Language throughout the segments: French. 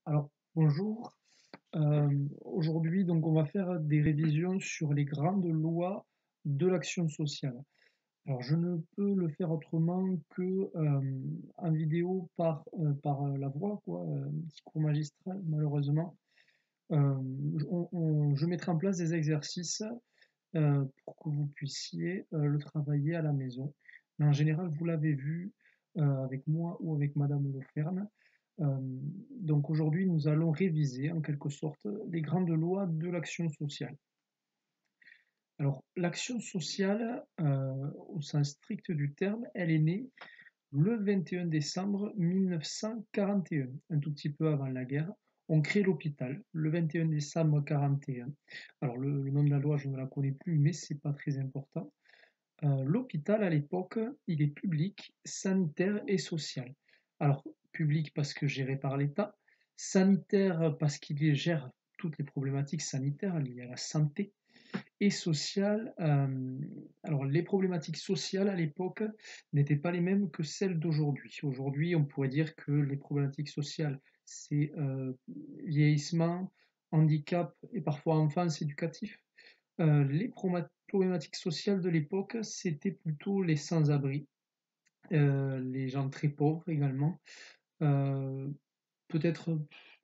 Alors, bonjour. Aujourd'hui, donc, on va faire des révisions sur les grandes lois de l'action sociale. Alors, je ne peux le faire autrement que en vidéo par la voix, quoi, un petit cours magistral, malheureusement. Je mettrai en place des exercices pour que vous puissiez le travailler à la maison. Mais en général, vous l'avez vu avec moi ou avec Madame Leferne. Donc aujourd'hui, nous allons réviser en quelque sorte les grandes lois de l'action sociale. Alors, l'action sociale, au sens strict du terme, elle est née le 21 décembre 1941, un tout petit peu avant la guerre. On crée l'hôpital le 21 décembre 41. Alors, le nom de la loi, je ne la connais plus, mais c'est pas très important. L'hôpital, à l'époque, il est public, sanitaire et social. Alors, public parce que géré par l'État, sanitaire parce qu'il gère toutes les problématiques sanitaires liées à la santé, et social, alors les problématiques sociales à l'époque n'étaient pas les mêmes que celles d'aujourd'hui. Aujourd'hui, on pourrait dire que les problématiques sociales, c'est vieillissement, handicap et parfois enfance éducatif. Les problématiques sociales de l'époque, c'était plutôt les sans-abri, les gens très pauvres également, euh, peut-être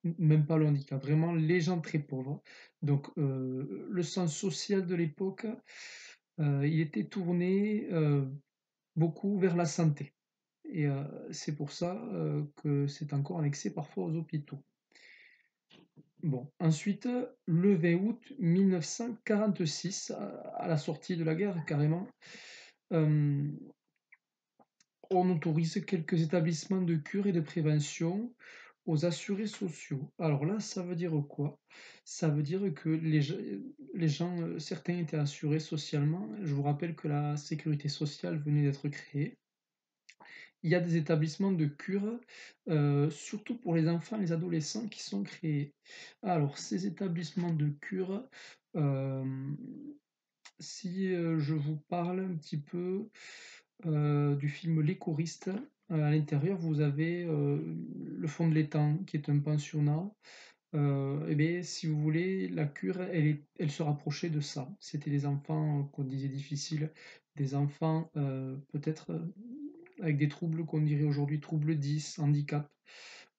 même pas le handicap, vraiment les gens très pauvres. Donc le sens social de l'époque, il était tourné beaucoup vers la santé. Et c'est pour ça que c'est encore annexé parfois aux hôpitaux. Bon, ensuite, le 20 août 1946, à la sortie de la guerre carrément, euh, on autorise quelques établissements de cure et de prévention aux assurés sociaux. Alors là, ça veut dire quoi? Ça veut dire que les gens, certains étaient assurés socialement. Je vous rappelle que la sécurité sociale venait d'être créée. Il y a des établissements de cure, surtout pour les enfants et les adolescents, qui sont créés. Alors, ces établissements de cure, euh, si je vous parle un petit peu du film Les choristes, à l'intérieur, vous avez le fond de l'étang, qui est un pensionnat. Eh bien, si vous voulez, la cure, elle se rapprochait de ça. C'était des enfants qu'on disait difficiles, des enfants peut-être avec des troubles qu'on dirait aujourd'hui troubles 10, handicap.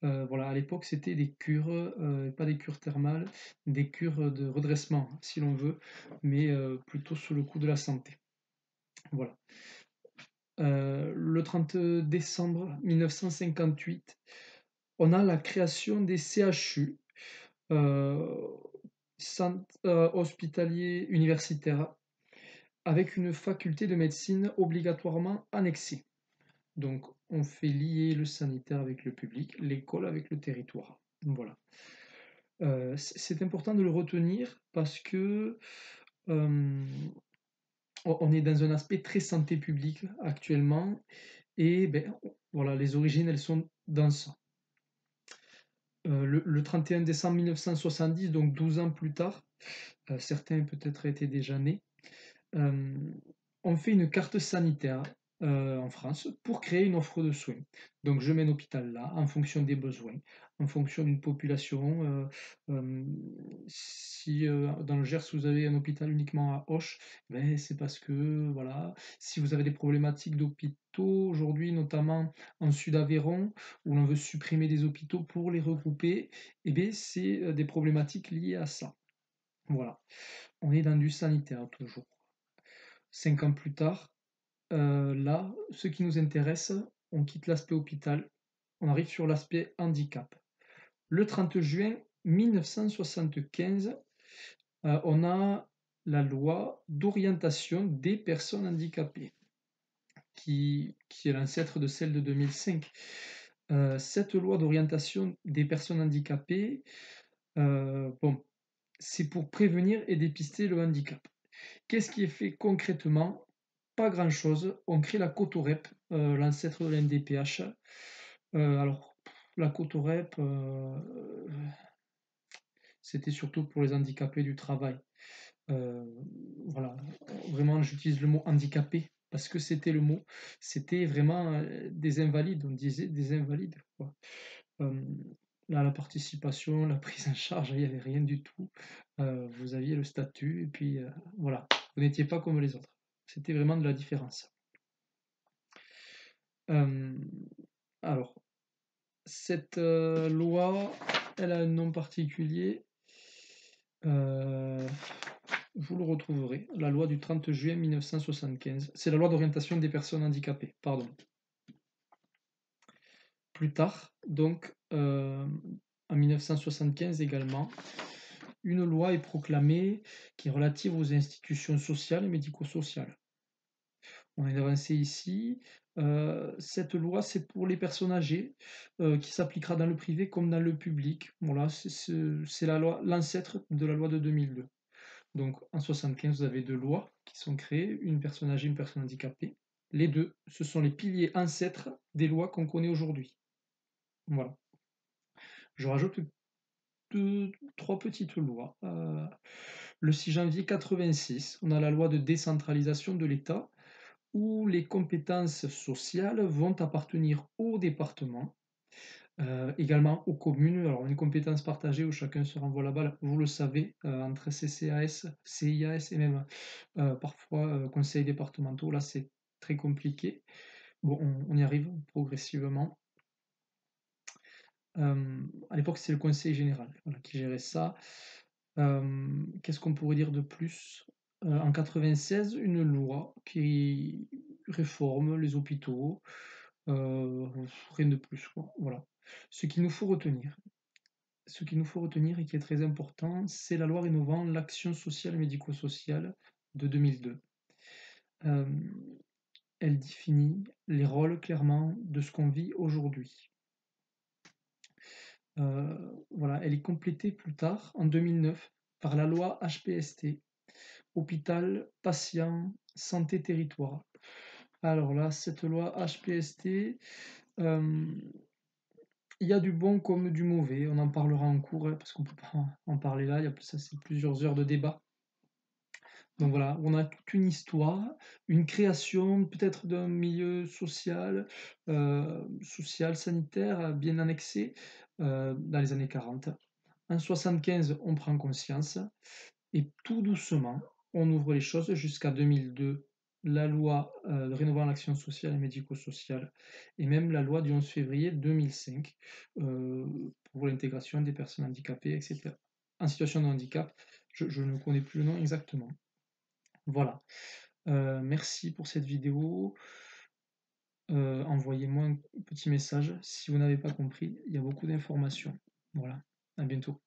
Voilà, à l'époque, c'était des cures, pas des cures thermales, des cures de redressement, si l'on veut, mais plutôt sous le coup de la santé. Voilà. Le 30 décembre 1958, on a la création des CHU, euh, centres hospitaliers universitaires, avec une faculté de médecine obligatoirement annexée. Donc, on fait lier le sanitaire avec le public, l'école avec le territoire. Voilà. C'est important de le retenir parce que euh, on est dans un aspect très santé publique actuellement et ben, voilà, les origines, elles sont dans ça. Le 31 décembre 1970, donc 12 ans plus tard, certains peut-être étaient déjà nés, euh, on fait une carte sanitaire en France pour créer une offre de soins. Donc je mets un hôpital là en fonction des besoins, en fonction d'une population. Euh, si dans le Gers vous avez un hôpital uniquement à Auch, ben, c'est parce que voilà, si vous avez des problématiques d'hôpitaux aujourd'hui, notamment en Sud-Aveyron, où l'on veut supprimer des hôpitaux pour les regrouper, eh bien, c'est des problématiques liées à ça. Voilà, on est dans du sanitaire toujours. 5 ans plus tard, là, ce qui nous intéresse, on quitte l'aspect hôpital, on arrive sur l'aspect handicap. Le 30 juin 1975, on a la loi d'orientation des personnes handicapées, qui est l'ancêtre de celle de 2005. Cette loi d'orientation des personnes handicapées, bon, c'est pour prévenir et dépister le handicap. Qu'est-ce qui est fait concrètement? Pas grand-chose. On crée la Cotorep, l'ancêtre de la MDPH. Alors, la Cotorep, c'était surtout pour les handicapés du travail. Euh, voilà, vraiment, j'utilise le mot handicapé parce que c'était le mot. C'était vraiment des invalides, on disait des invalides, quoi. Euh, Là, la participation, la prise en charge, il n'y avait rien du tout. Vous aviez le statut et puis voilà, vous n'étiez pas comme les autres. C'était vraiment de la différence. Euh, alors, cette loi, elle a un nom particulier. Vous le retrouverez, la loi du 30 juin 1975. C'est la loi d'orientation des personnes handicapées, pardon. Plus tard, donc en 1975 également, une loi est proclamée qui est relative aux institutions sociales et médico-sociales. On a avancé ici. Cette loi, c'est pour les personnes âgées, qui s'appliquera dans le privé comme dans le public. Voilà, c'est la loi, l'ancêtre de la loi de 2002. Donc en 1975, vous avez deux lois qui sont créées, une personne âgée, une personne handicapée. Les deux, ce sont les piliers ancêtres des lois qu'on connaît aujourd'hui. Voilà. Je rajoute trois petites lois. Le 6 janvier 86, on a la loi de décentralisation de l'État où les compétences sociales vont appartenir au département, également aux communes. Alors une compétence partagée où chacun se renvoie la balle, vous le savez, entre CCAS, CIAS et même parfois conseils départementaux, là c'est très compliqué. Bon, on y arrive progressivement. À l'époque, c'est le conseil général voilà, qui gérait ça. Qu'est-ce qu'on pourrait dire de plus? En 96, une loi qui réforme les hôpitaux. Rien de plus, quoi. Voilà. Ce qu'il nous faut retenir, ce qu'il nous faut retenir et qui est très important, c'est la loi rénovant l'action sociale et médico-sociale de 2002. Euh, Elle définit les rôles clairement de ce qu'on vit aujourd'hui. Voilà, elle est complétée plus tard, en 2009, par la loi HPST, Hôpital, Patient, Santé, Territoire. Alors là, cette loi HPST, il y a du bon comme du mauvais, on en parlera en cours, hein, parce qu'on ne peut pas en parler là, ça c'est plusieurs heures de débat. Donc voilà, on a toute une histoire, une création peut-être d'un milieu social, sanitaire, bien annexé dans les années 40. En 75, on prend conscience et tout doucement, on ouvre les choses jusqu'à 2002, la loi rénovant l'action sociale et médico-sociale, et même la loi du 11 février 2005 pour l'intégration des personnes handicapées, etc. En situation de handicap, je ne connais plus le nom exactement. Voilà. Merci pour cette vidéo. Envoyez-moi un petit message si vous n'avez pas compris. Il y a beaucoup d'informations. Voilà. À bientôt.